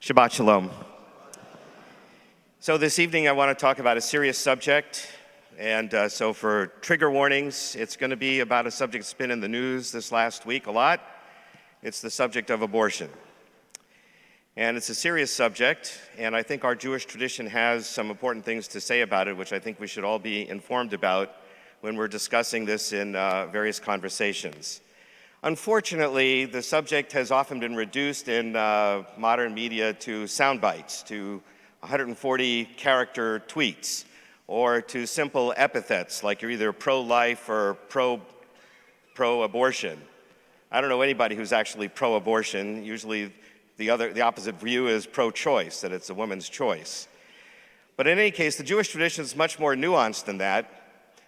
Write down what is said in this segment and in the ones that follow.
Shabbat Shalom. So this evening I want to talk about a serious subject, and so for trigger warnings, it's going to be about a subject that's been in the news this last week a lot. It's the subject of abortion. And it's a serious subject, and I think our Jewish tradition has some important things to say about it, which I think we should all be informed about when we're discussing this in various conversations. Unfortunately, the subject has often been reduced in modern media to sound bites, to 140-character tweets, or to simple epithets like you're either pro-life or pro-abortion. I don't know anybody who's actually pro-abortion. Usually the opposite view is pro-choice, that it's a woman's choice. But in any case, the Jewish tradition is much more nuanced than that.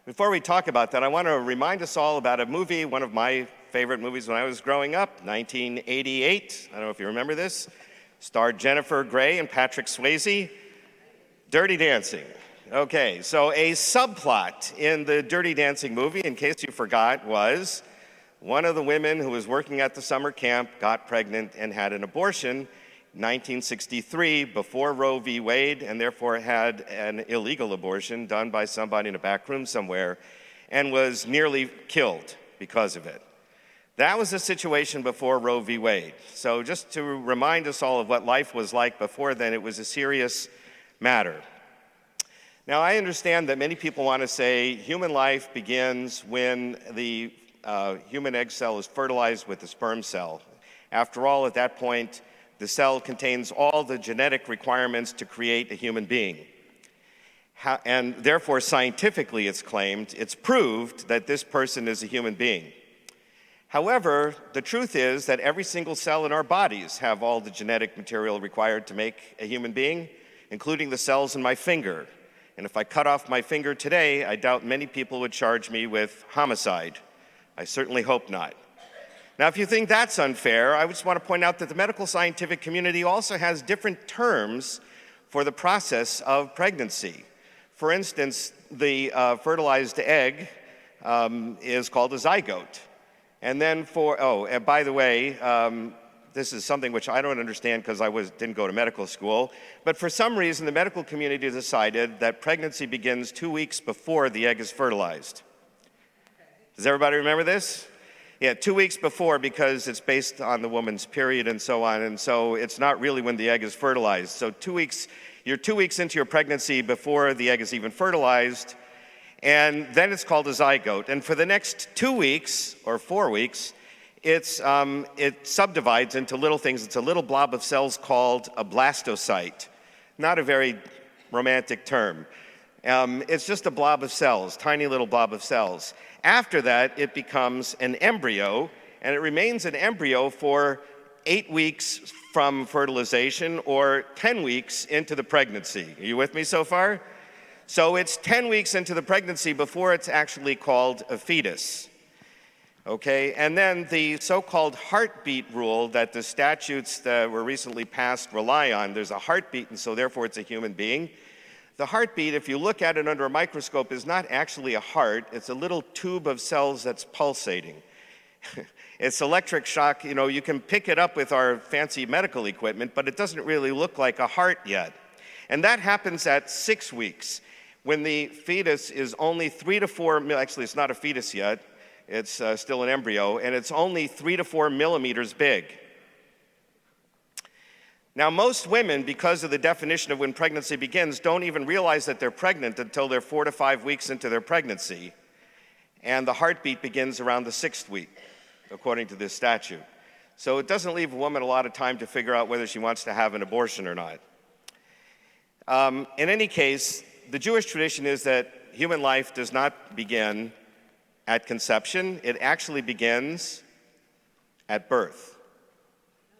Before we talk about that, I want to remind us all about a movie, one of my favorite movies when I was growing up, 1988. I don't know if you remember this. Starred Jennifer Grey and Patrick Swayze. Dirty Dancing. Okay, so a subplot in the Dirty Dancing movie, in case you forgot, was one of the women who was working at the summer camp got pregnant and had an abortion in 1963 before Roe v. Wade, and therefore had an illegal abortion done by somebody in a back room somewhere and was nearly killed because of it. That was the situation before Roe v. Wade. So just to remind us all of what life was like before then, it was a serious matter. Now, I understand that many people want to say human life begins when the human egg cell is fertilized with the sperm cell. After all, at that point, the cell contains all the genetic requirements to create a human being. And therefore, scientifically, it's claimed, it's proved that this person is a human being. However, the truth is that every single cell in our bodies have all the genetic material required to make a human being, including the cells in my finger. And if I cut off my finger today, I doubt many people would charge me with homicide. I certainly hope not. Now, if you think that's unfair, I just want to point out that the medical scientific community also has different terms for the process of pregnancy. For instance, the fertilized egg is called a zygote. And then by the way, this is something which I don't understand because I didn't go to medical school, but for some reason the medical community decided that pregnancy begins 2 weeks before the egg is fertilized. Does everybody remember this? Yeah, 2 weeks before, because it's based on the woman's period and so on, and so it's not really when the egg is fertilized. So you're 2 weeks into your pregnancy before the egg is even fertilized, and then it's called a zygote. And for the next 2 weeks or 4 weeks, it subdivides into little things. It's a little blob of cells called a blastocyte. Not a very romantic term. It's just a blob of cells, tiny little blob of cells. After that, it becomes an embryo, and it remains an embryo for 8 weeks from fertilization or 10 weeks into the pregnancy. Are you with me so far? So it's 10 weeks into the pregnancy before it's actually called a fetus. Okay, and then the so-called heartbeat rule that the statutes that were recently passed rely on. There's a heartbeat, and so therefore it's a human being. The heartbeat, if you look at it under a microscope, is not actually a heart. It's a little tube of cells that's pulsating. It's electric shock. You know, you can pick it up with our fancy medical equipment, but it doesn't really look like a heart yet. And that happens at 6 weeks, when the fetus is only 3 to 4, actually it's not a fetus yet, it's still an embryo, and it's only 3 to 4 millimeters big. Now, most women, because of the definition of when pregnancy begins, don't even realize that they're pregnant until they're 4 to 5 weeks into their pregnancy. And the heartbeat begins around the 6th week, according to this statute. So it doesn't leave a woman a lot of time to figure out whether she wants to have an abortion or not. In any case, the Jewish tradition is that human life does not begin at conception. It actually begins at birth.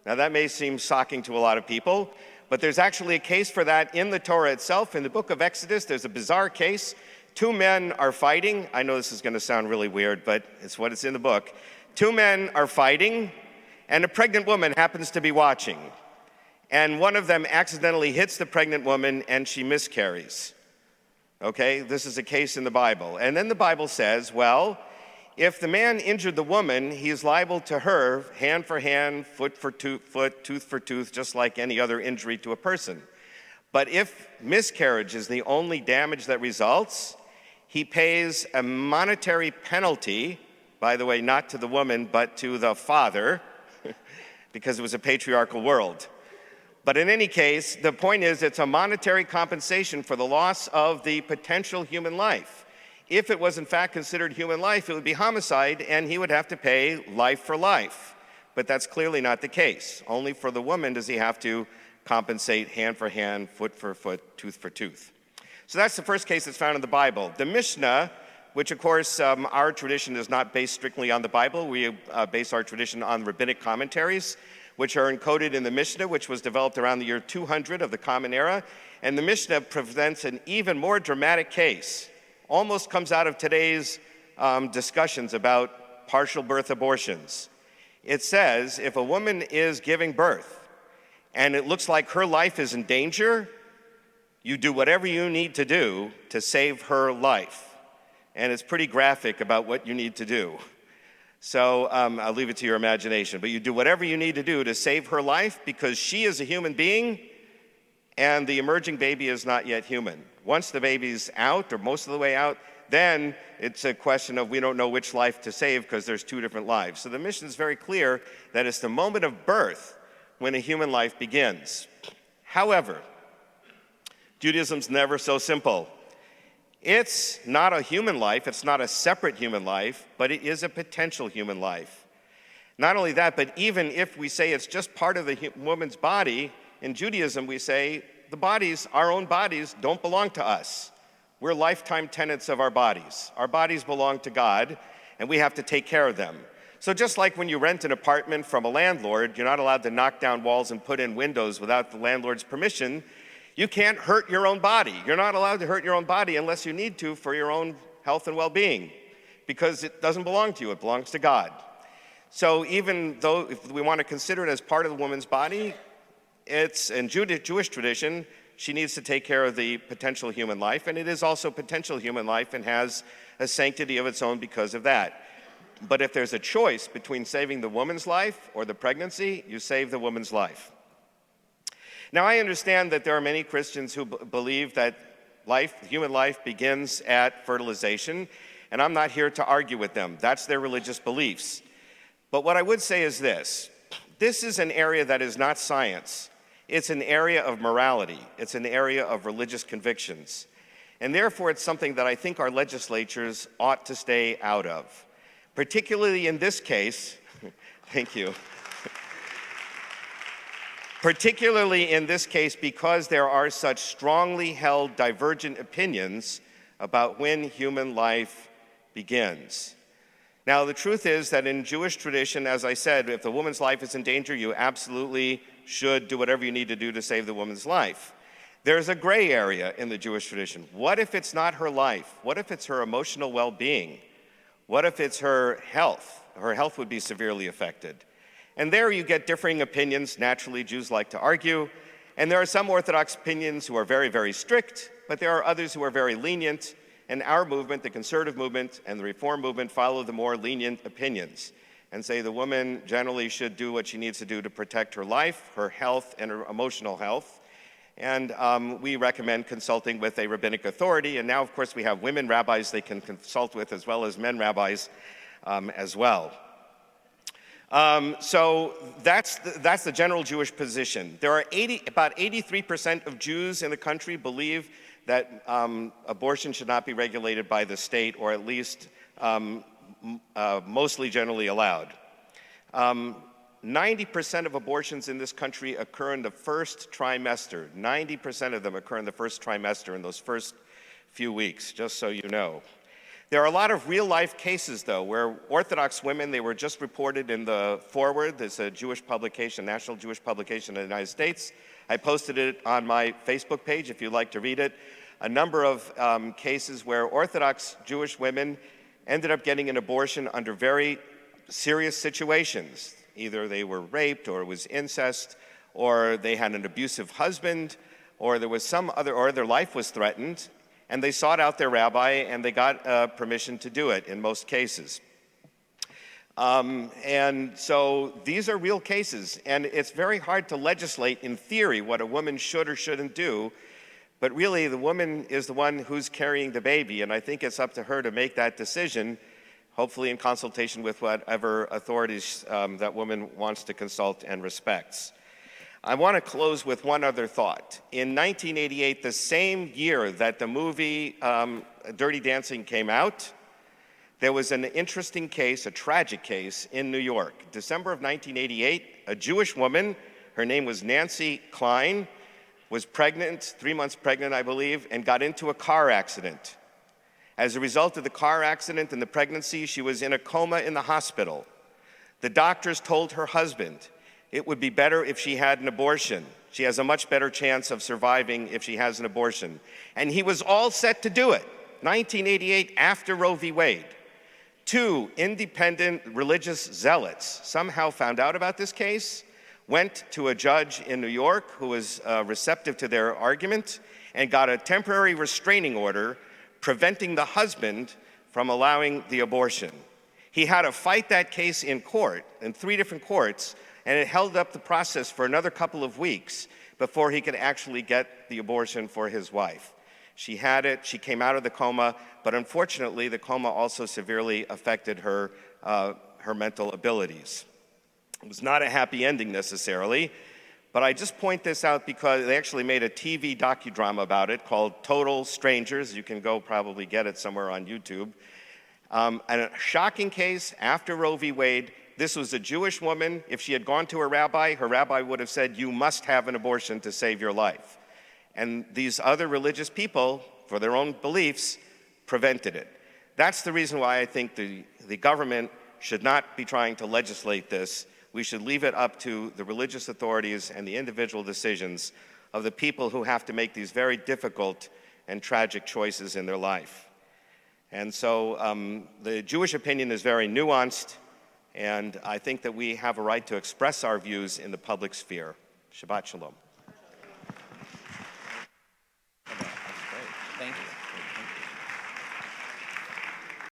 Now, that may seem shocking to a lot of people, but there's actually a case for that in the Torah itself. In the book of Exodus, there's a bizarre case. 2 men are fighting. I know this is going to sound really weird, but it's what it's in the book. 2 men are fighting, and a pregnant woman happens to be watching. And one of them accidentally hits the pregnant woman, and she miscarries. Okay, this is a case in the Bible. And then the Bible says, well, If the man injured the woman, he is liable to her, hand for hand, foot for foot, tooth for tooth, just like any other injury to a person. But if miscarriage is the only damage that results, he pays a monetary penalty, by the way, not to the woman, but to the father, because it was a patriarchal world. But in any case, the point is it's a monetary compensation for the loss of the potential human life. If it was in fact considered human life, it would be homicide, and he would have to pay life for life. But that's clearly not the case. Only for the woman does he have to compensate hand for hand, foot for foot, tooth for tooth. So that's the first case that's found in the Bible. The Mishnah, which of course our tradition is not based strictly on the Bible. We base our tradition on rabbinic commentaries, which are encoded in the Mishnah, which was developed around the year 200 of the Common Era. And the Mishnah presents an even more dramatic case, almost comes out of today's discussions about partial birth abortions. It says, if a woman is giving birth and it looks like her life is in danger, you do whatever you need to do to save her life. And it's pretty graphic about what you need to do. So I'll leave it to your imagination. But you do whatever you need to do to save her life because she is a human being and the emerging baby is not yet human. Once the baby's out, or most of the way out, then it's a question of we don't know which life to save because there's two different lives. So the mission is very clear that it's the moment of birth when a human life begins. However, Judaism's never so simple. It's not a human life, it's not a separate human life, but it is a potential human life. Not only that, but even if we say it's just part of the woman's body, in Judaism we say the bodies, our own bodies, don't belong to us. We're lifetime tenants of our bodies. Our bodies belong to God, and we have to take care of them. So just like when you rent an apartment from a landlord, you're not allowed to knock down walls and put in windows without the landlord's permission, you can't hurt your own body. You're not allowed to hurt your own body unless you need to for your own health and well-being, because it doesn't belong to you, it belongs to God. So even though if we want to consider it as part of the woman's body, it's in Jewish tradition, she needs to take care of the potential human life, and it is also potential human life and has a sanctity of its own because of that. But if there's a choice between saving the woman's life or the pregnancy, you save the woman's life. Now, I understand that there are many Christians who believe that human life begins at fertilization, and I'm not here to argue with them. That's their religious beliefs. But what I would say is this. This is an area that is not science. It's an area of morality. It's an area of religious convictions. And therefore, it's something that I think our legislatures ought to stay out of. Particularly in this case, thank you. Particularly in this case because there are such strongly held divergent opinions about when human life begins. Now, the truth is that in Jewish tradition, as I said, if the woman's life is in danger, you absolutely should do whatever you need to do to save the woman's life. There's a gray area in the Jewish tradition. What if it's not her life? What if it's her emotional well-being? What if it's her health? Her health would be severely affected. And there you get differing opinions. Naturally, Jews like to argue. And there are some Orthodox opinions who are very, very strict, but there are others who are very lenient. And our movement, the conservative movement and the reform movement, follow the more lenient opinions and say the woman generally should do what she needs to do to protect her life, her health, and her emotional health. And we recommend consulting with a rabbinic authority. And now, of course, we have women rabbis they can consult with as well as men rabbis as well. So that's the general Jewish position. There are about 83% of Jews in the country believe that abortion should not be regulated by the state, or at least mostly generally allowed. 90% of abortions in this country occur in the first trimester. 90% of them occur in the first trimester, in those first few weeks, just so you know. There are a lot of real-life cases, though, where Orthodox women, they were just reported in the Forward. There's a Jewish publication, national Jewish publication in the United States. I posted it on my Facebook page if you'd like to read it. A number of cases where Orthodox Jewish women ended up getting an abortion under very serious situations. Either they were raped, or it was incest, or they had an abusive husband, or there was some other, or their life was threatened, and they sought out their rabbi and they got permission to do it in most cases. And so these are real cases, and it's very hard to legislate in theory what a woman should or shouldn't do, but really the woman is the one who's carrying the baby, and I think it's up to her to make that decision, hopefully in consultation with whatever authorities that woman wants to consult and respects. I want to close with one other thought. In 1988, the same year that the movie Dirty Dancing came out, there was an interesting case, a tragic case in New York. December of 1988, a Jewish woman, her name was Nancy Klein, was pregnant, 3 months pregnant, I believe, and got into a car accident. As a result of the car accident and the pregnancy, she was in a coma in the hospital. The doctors told her husband it would be better if she had an abortion. She has a much better chance of surviving if she has an abortion. And he was all set to do it. 1988, after Roe v. Wade. 2 independent religious zealots somehow found out about this case, went to a judge in New York who was receptive to their argument, and got a temporary restraining order preventing the husband from allowing the abortion. He had to fight that case in court, in 3 different courts, and it held up the process for another couple of weeks before he could actually get the abortion for his wife. She had it, she came out of the coma, but unfortunately the coma also severely affected her mental abilities. It was not a happy ending necessarily, but I just point this out because they actually made a TV docudrama about it called Total Strangers. You can go probably get it somewhere on YouTube. And a shocking case after Roe v. Wade. This was a Jewish woman. If she had gone to her rabbi would have said, you must have an abortion to save your life. And these other religious people, for their own beliefs, prevented it. That's the reason why I think the government should not be trying to legislate this. We should leave it up to the religious authorities and the individual decisions of the people who have to make these very difficult and tragic choices in their life. And so the Jewish opinion is very nuanced, and I think that we have a right to express our views in the public sphere. Shabbat Shalom.